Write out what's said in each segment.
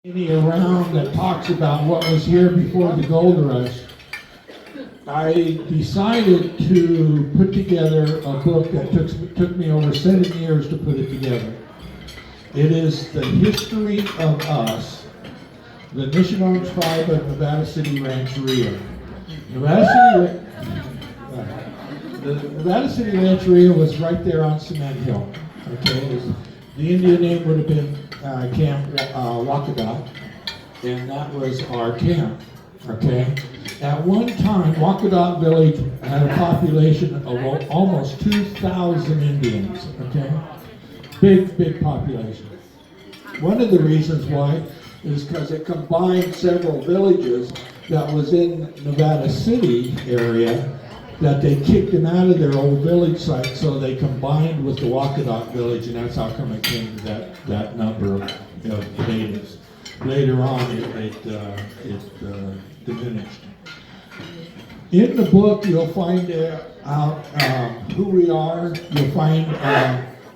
Around that talks about what was here before the gold rush, I decided to put together a book that took me over 7 years to put it together. It is the history of us, the Nisenan tribe of Nevada City, Rancheria. The Nevada City Rancheria was right there on Cement Hill. Okay, the Indian name would have been Camp Wakadot, and that was our camp. Okay, at one time, Wakadot Village had a population of almost 2,000 Indians. Okay, big population. One of the reasons why is because it combined several villages that was in Nevada City area that they kicked them out of their old village site, so they combined with the Wakadot village, and that's how come it came to that number of natives. Later on, it diminished. In the book, you'll find out who we are. You'll find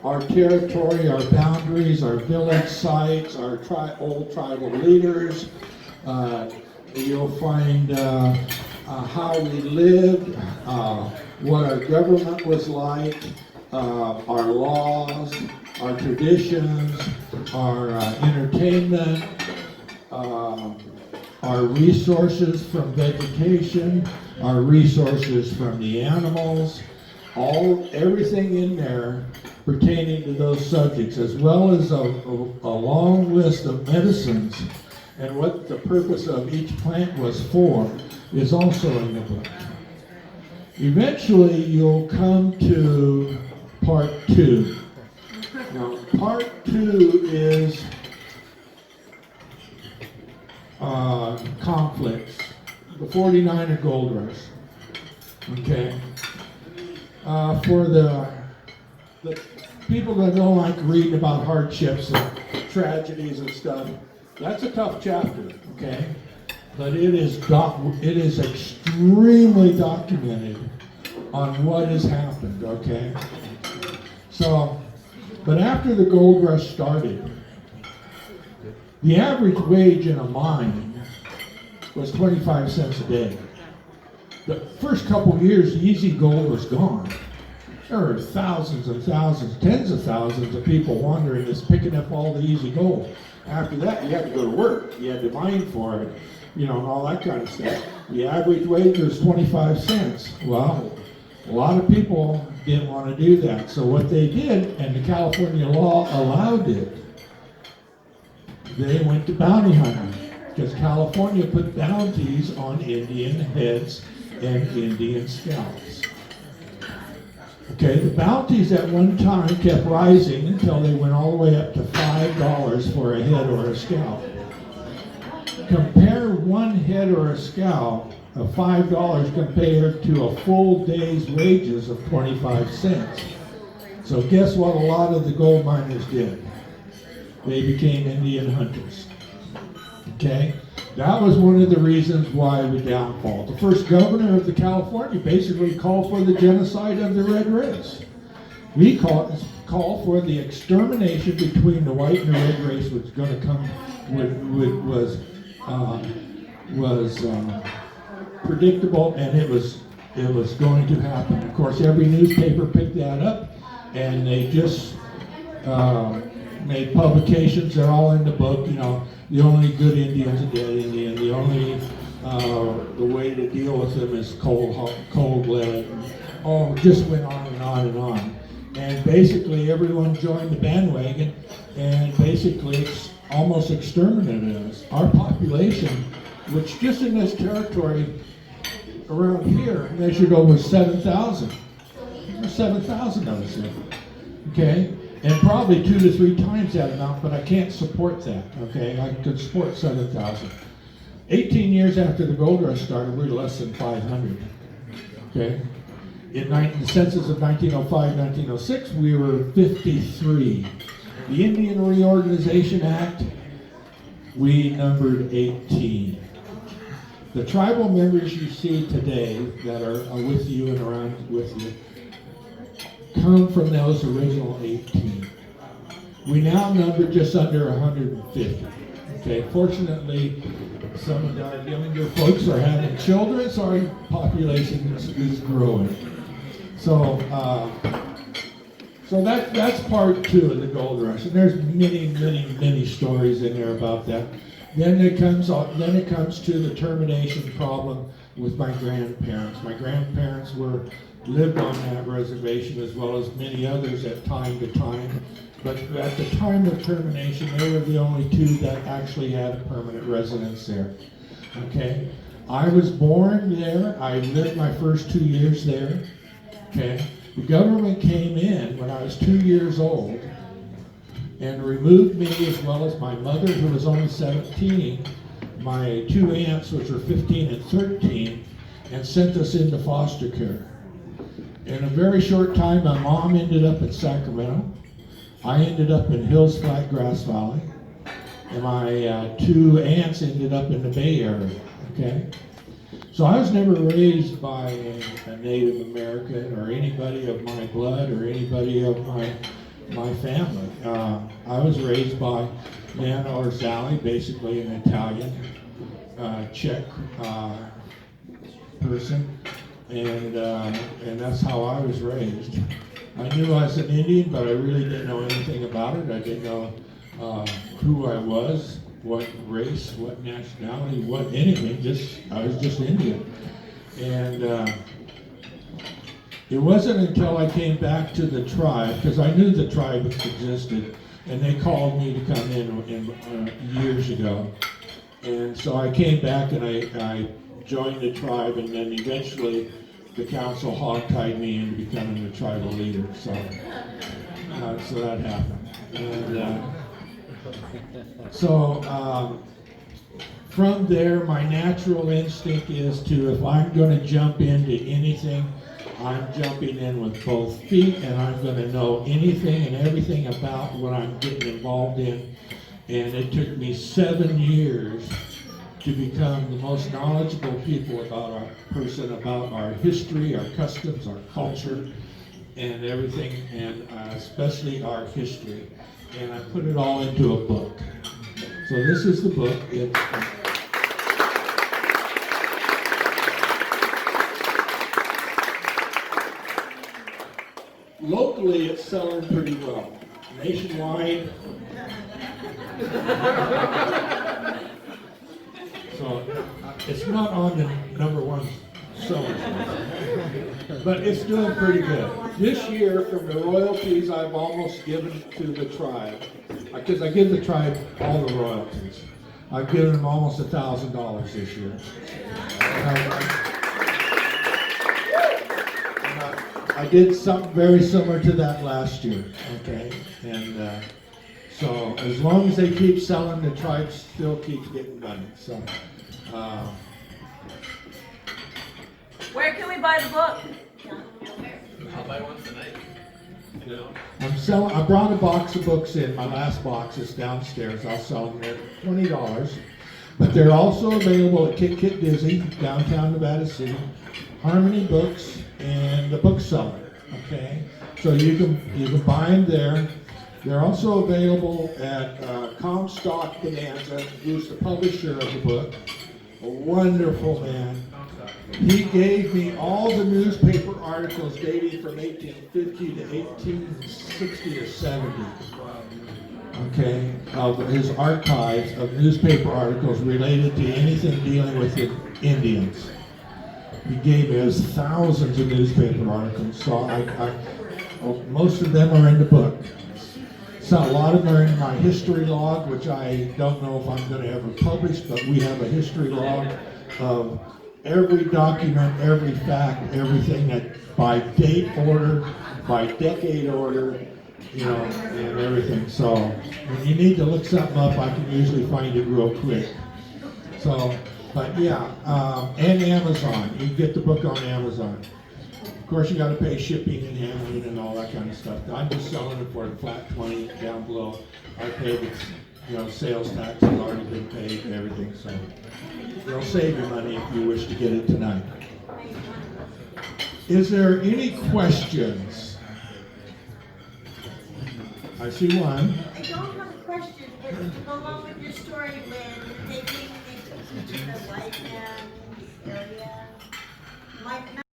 our territory, our boundaries, our village sites, our old tribal leaders. You'll find how we lived, what our government was like, our laws, our traditions, our entertainment, our resources from vegetation, our resources from the animals, everything in there pertaining to those subjects, as well as a long list of medicines and what the purpose of each plant was for is also in the book. Eventually, you'll come to part 2. Now, part 2 is conflicts, the 49er gold rush. Okay, for the people that don't like reading about hardships and tragedies and stuff, that's a tough chapter. Okay. But it is extremely documented on what has happened, okay? So, but after the gold rush started, the average wage in a mine was 25 cents a day. The first couple of years, the easy gold was gone. There were thousands and thousands, tens of thousands of people wandering just picking up all the easy gold. After that, you had to go to work. You had to mine for it. And all that kind of stuff. The average wage was 25 cents. Well, a lot of people didn't want to do that. So what they did, and the California law allowed it, they went to bounty hunting. Because California put bounties on Indian heads and Indian scalps. Okay, the bounties at one time kept rising until they went all the way up to $5 for a head or a scalp. Compare one head or a scalp of $5 compared to a full day's wages of 25 cents. So guess what a lot of the gold miners did? They became Indian hunters. Okay? That was one of the reasons why we downfall. The first governor of the California basically called for the genocide of the red race. We call for the extermination between the white and the red race was going to come, was predictable, and it was going to happen. Of course, every newspaper picked that up, and they just made publications. They're all in the book. The only good Indian's a dead Indian. The only the way to deal with them is cold lead. Just went on and on and on. And basically, everyone joined the bandwagon, and basically almost exterminated us. Our population, which just in this territory around here measured over 7,000. 7,000 of us here. Okay? And probably 2 to 3 times that amount, but I can't support that. Okay? I could support 7,000. 18 years after the gold rush started, we were less than 500. Okay? In the census of 1905-1906, we were 53. The Indian Reorganization Act, we numbered 18. The tribal members you see today that are with you and around with you come from those original 18. We now number just under 150. Okay, fortunately, some of our younger folks are having children, so our population is growing. So, so that's part two of the gold rush, and there's many stories in there about that. Then it comes to the termination problem with my grandparents. My grandparents lived on that reservation as well as many others at time to time. But at the time of termination, they were the only two that actually had a permanent residence there. Okay, I was born there. I lived my first 2 years there. Okay, the government came in when I was 2 years old and removed me as well as my mother, who was only 17, my two aunts, which were 15 and 13, and sent us into foster care. In a very short time, my mom ended up in Sacramento. I ended up in Hills Flat, Grass Valley, and my two aunts ended up in the Bay Area. Okay, so I was never raised by a Native American or anybody of my blood or anybody of my family. I was raised by Nana or Sally, basically an Italian, Czech person, and that's how I was raised. I knew I was an Indian, but I really didn't know anything about it. I didn't know who I was, what race, what nationality, what anything. I was just Indian. And it wasn't until I came back to the tribe, because I knew the tribe existed, and they called me to come in years ago. And so I came back and I joined the tribe, and then eventually the council hogtied me into becoming the tribal leader. So that happened. And from there, my natural instinct is to, if I'm going to jump into anything, I'm jumping in with both feet, and I'm going to know anything and everything about what I'm getting involved in. And it took me 7 years to become the most knowledgeable people about our history, our customs, our culture, and everything, and especially our history. And I put it all into a book. So this is the book. Locally, it's selling pretty well. Nationwide, so it's not on the #1 selling list, but it's doing pretty good. This year, from the royalties, I've almost given to the tribe, because I give the tribe all the royalties. I've given them almost $1,000 this year. I did something very similar to that last year, okay? And so as long as they keep selling, the tribe still keeps getting money. So, where can we buy the book? I'll buy one tonight. I brought a box of books in. My last box is downstairs. I'll sell them at $20. But they're also available at Kit Dizzy, downtown Nevada City, Harmony Books, and the Bookseller. Okay, so you can buy them there. They're also available at Comstock Bonanza, who's the publisher of the book. A wonderful man. He gave me all the newspaper articles dating from 1850 to 1860 or 70. Okay, of his archives of newspaper articles related to anything dealing with the Indians. He gave us thousands of newspaper articles, so most of them are in the book. So a lot of them are in my history log, which I don't know if I'm going to ever publish, but we have a history log of every document, every fact, everything that by date order, by decade order, and everything. So when you need to look something up, I can usually find it real quick. So, but yeah, and Amazon. You can get the book on Amazon. Of course, you got to pay shipping and handling and all that kind of stuff. I'm just selling it for a flat 20 down below. I paid sales tax has already been paid and everything, so it'll save you money if you wish to get it tonight. Is there any questions? I see one. I don't have a question, to go along with your story, when taking the white man area, Mike